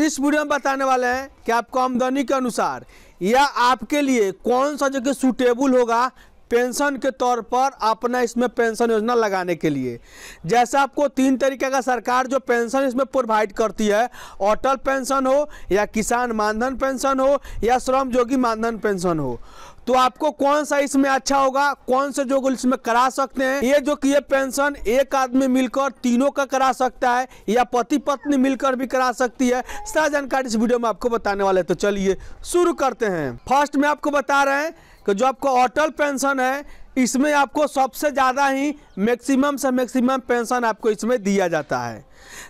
इस वीडियो में बताने वाले हैं कि आपको आमदनी के अनुसार या आपके लिए कौन सा जगह सूटेबल होगा पेंशन के तौर पर अपना इसमें पेंशन योजना लगाने के लिए। जैसे आपको 3 तरीके का सरकार जो पेंशन इसमें प्रोवाइड करती है, अटल पेंशन हो या किसान मानधन पेंशन हो या श्रमयोगी मानधन पेंशन हो, तो आपको कौन सा इसमें अच्छा होगा, कौन से जो इसमें करा सकते हैं। ये जो कि ये पेंशन एक आदमी मिलकर तीनों का करा सकता है या पति पत्नी मिलकर भी करा सकती है। सारी जानकारी इस वीडियो में आपको बताने वाले हैं, तो चलिए शुरू करते हैं। फर्स्ट में आपको बता रहे हैं कि जो आपको अटल पेंशन है इसमें आपको सबसे ज़्यादा ही मैक्सिमम से मैक्सिमम पेंशन आपको इसमें दिया जाता है।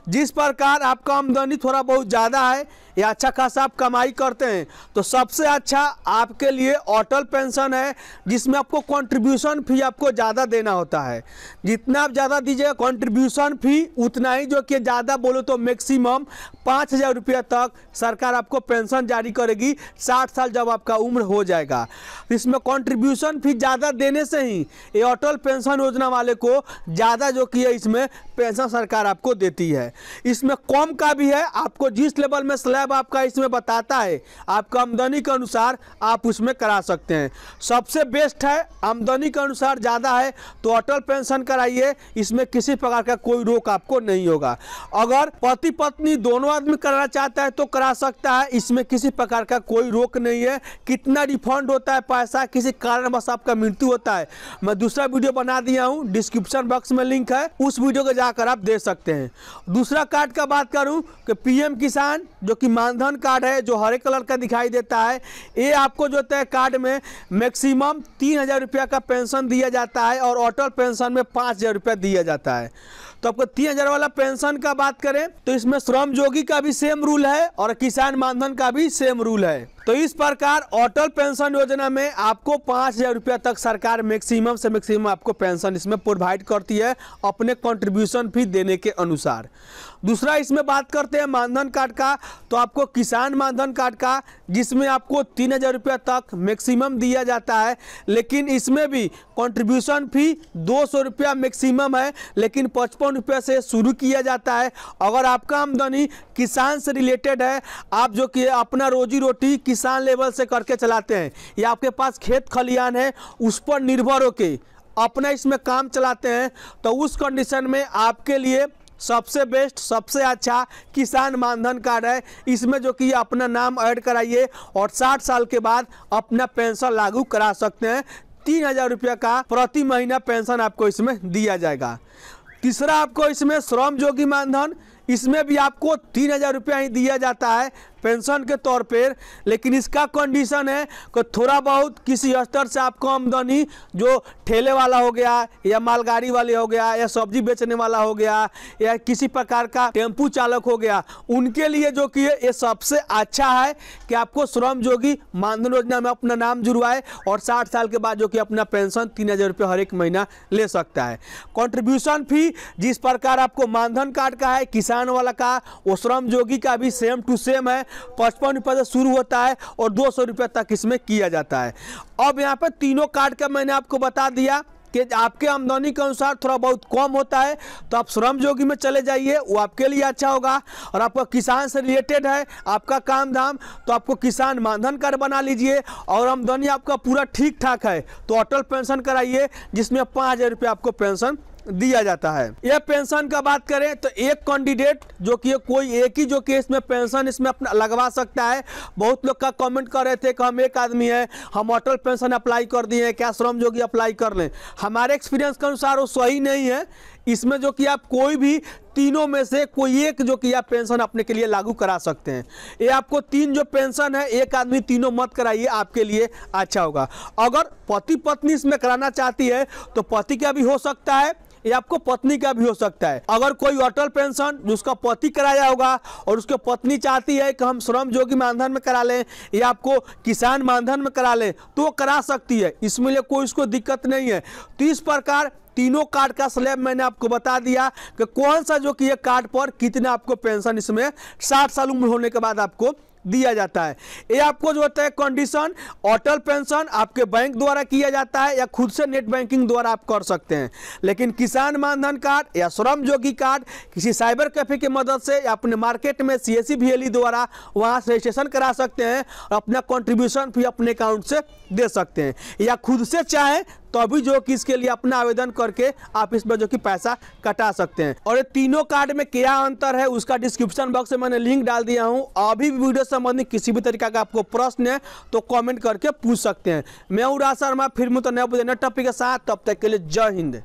जिस प्रकार आपका आमदनी थोड़ा बहुत ज़्यादा है या अच्छा खासा आप कमाई करते हैं तो सबसे अच्छा आपके लिए अटल पेंशन है, जिसमें आपको कंट्रीब्यूशन फी आपको ज़्यादा देना होता है। जितना आप ज़्यादा दीजिएगा कंट्रीब्यूशन फी उतना ही, जो कि ज़्यादा बोलो तो मैक्सिमम 5,000 रुपये तक सरकार आपको पेंशन जारी करेगी 60 साल जब आपका उम्र हो जाएगा। इसमें कंट्रीब्यूशन फी ज़्यादा देने से ही ये अटल पेंशन योजना वाले को ज़्यादा जो कि है इसमें पेंशन सरकार आपको देती है। इसमें कम का भी है, आपको जिस लेवल में स्लैब आपका इसमें बताता है आपका आमदनी के अनुसार आप उसमें करा सकते हैं। सबसे बेस्ट है आमदनी के अनुसार ज़्यादा है तो अटल पेंशन कराइए, इसमें किसी प्रकार का कोई रोक आपको नहीं होगा। अगर पति पत्नी दोनों आदमी कराना चाहता है तो करा सकता है, इसमें किसी प्रकार का कोई रोक नहीं है। कितना रिफंड होता है पैसा, किसी कारणवश आपका मृत्यु होता है, मैं दूसरा वीडियो बना दिया हूँ, डिस्क्रिप्शन बॉक्स में लिंक है, उस वीडियो को जाकर आप दे सकते हैं। दूसरा कार्ड का बात करूं कि पीएम किसान जो कि मानधन कार्ड है, जो हरे कलर का दिखाई देता है, ये आपको जो है कार्ड में मैक्सिमम 3,000 रुपया का पेंशन दिया जाता है और अटल पेंशन में 5,000 रुपया दिया जाता है। तो आपको 3,000 वाला पेंशन का बात करें तो इसमें श्रमयोगी का भी सेम रूल है और किसान मानधन का भी सेम रूल है। तो इस प्रकार अटल पेंशन योजना में आपको 5,000 रुपया तक सरकार मैक्सिमम से मैक्सिमम आपको पेंशन इसमें प्रोवाइड करती है अपने कंट्रीब्यूशन फी देने के अनुसार। दूसरा इसमें बात करते हैं मानधन कार्ड का, तो आपको किसान मानधन कार्ड का जिसमें आपको 3,000 रुपया तक मैक्सिमम दिया जाता है, लेकिन इसमें भी कंट्रीब्यूशन फी 200 रुपया मैक्सिमम है, लेकिन 55 रुपये से शुरू किया जाता है। अगर आपका आमदनी किसान से रिलेटेड है, आप जो कि अपना रोजी रोटी किसान लेवल से करके चलाते हैं या आपके पास खेत खलियान है उस पर निर्भर होके अपना इसमें काम चलाते हैं, तो उस कंडीशन में आपके लिए सबसे बेस्ट सबसे अच्छा किसान मानधन कार्ड है। इसमें जो कि अपना नाम ऐड कराइए और 60 साल के बाद अपना पेंशन लागू करा सकते हैं। 3,000 रुपया का प्रति महीना पेंशन आपको इसमें दिया जाएगा। तीसरा आपको इसमें श्रमयोगी मानधन, इसमें भी आपको 3,000 रुपया ही दिया जाता है पेंशन के तौर पर, लेकिन इसका कंडीशन है कि थोड़ा बहुत किसी स्तर से आपको आमदनी जो ठेले वाला हो गया या मालगाड़ी वाले हो गया या सब्जी बेचने वाला हो गया या किसी प्रकार का टेम्पू चालक हो गया, उनके लिए जो कि ये सबसे अच्छा है कि आपको श्रमयोगी मानधन योजना में अपना नाम जुड़वाए और 60 साल के बाद जो कि अपना पेंशन 3,000 रुपये हर एक महीना ले सकता है। कंट्रीब्यूशन फी जिस प्रकार आपको मानधन कार्ड का है, किसान वाला का, वो श्रमयोगी का भी सेम टू सेम है। 55 रुपये से शुरू होता है और 200 रुपये तक इसमें किया जाता है। अब यहाँ पे तीनों कार्ड का मैंने आपको बता दिया कि आपके आमदनी के अनुसार थोड़ा बहुत कम होता है तो आप श्रमयोगी में चले जाइए, वो आपके लिए अच्छा होगा। और आपका किसान से रिलेटेड है आपका काम धाम तो आपको किसान मानधन कार्ड बना लीजिए। और आमदनी आपका पूरा ठीक ठाक है तो अटल पेंशन कराइए जिसमें 5,000 रुपये आपको पेंशन दिया जाता है। यह पेंशन का बात करें तो एक कैंडिडेट जो कि कोई एक ही जो केस में पेंशन इसमें अपना लगवा सकता है। बहुत लोग का कमेंट कर रहे थे कि हम एक आदमी है, हम अटल पेंशन अप्लाई कर दिए हैं, क्या श्रमयोगी अप्लाई कर लें। हमारे एक्सपीरियंस के अनुसार वो सही नहीं है। इसमें जो कि आप कोई भी तीनों में से कोई एक जो कि आप पेंशन अपने के लिए लागू करा सकते हैं। ये आपको 3 जो पेंशन है, एक आदमी तीनों मत कराइए, आपके लिए अच्छा होगा। अगर पति पत्नी इसमें कराना चाहती है तो पति का भी हो सकता है, ये आपको पत्नी का भी हो सकता है। अगर कोई अटल पेंशन जिसका पति कराया होगा और उसके पत्नी चाहती है कि हम श्रमयोगी मानधन में करा लें या आपको किसान मानधन में करा लें तो वो करा सकती है, इसमें लिए कोई उसको दिक्कत नहीं है। तो इस प्रकार तीनों कार्ड का स्लैब मैंने आपको बता दिया कि कौन सा जो कि ये कार्ड पर कितना आपको पेंशन इसमें 60 साल उम्र होने के बाद आपको दिया जाता है। ये आपको जो होता है कंडीशन, अटल पेंशन आपके बैंक द्वारा किया जाता है या खुद से नेट बैंकिंग द्वारा आप कर सकते हैं। लेकिन किसान मानधन कार्ड या श्रम योगी कार्ड किसी साइबर कैफे की मदद से या अपने मार्केट में CSC VLE द्वारा वहां से रजिस्ट्रेशन करा सकते हैं और अपना कंट्रीब्यूशन भी अपने अकाउंट से दे सकते हैं, या खुद से चाहे तो अभी जो कि इसके लिए अपना आवेदन करके आप इसमें जो कि पैसा कटा सकते हैं। और ये तीनों कार्ड में क्या अंतर है उसका डिस्क्रिप्शन बॉक्स में मैंने लिंक डाल दिया हूं। अभी भी वीडियो संबंधी किसी भी तरीका का आपको प्रश्न है तो कमेंट करके पूछ सकते हैं। मैं हूं राज शर्मा, फिर मैं तो नए टॉपिक के साथ, तब तक के लिए जय हिंद।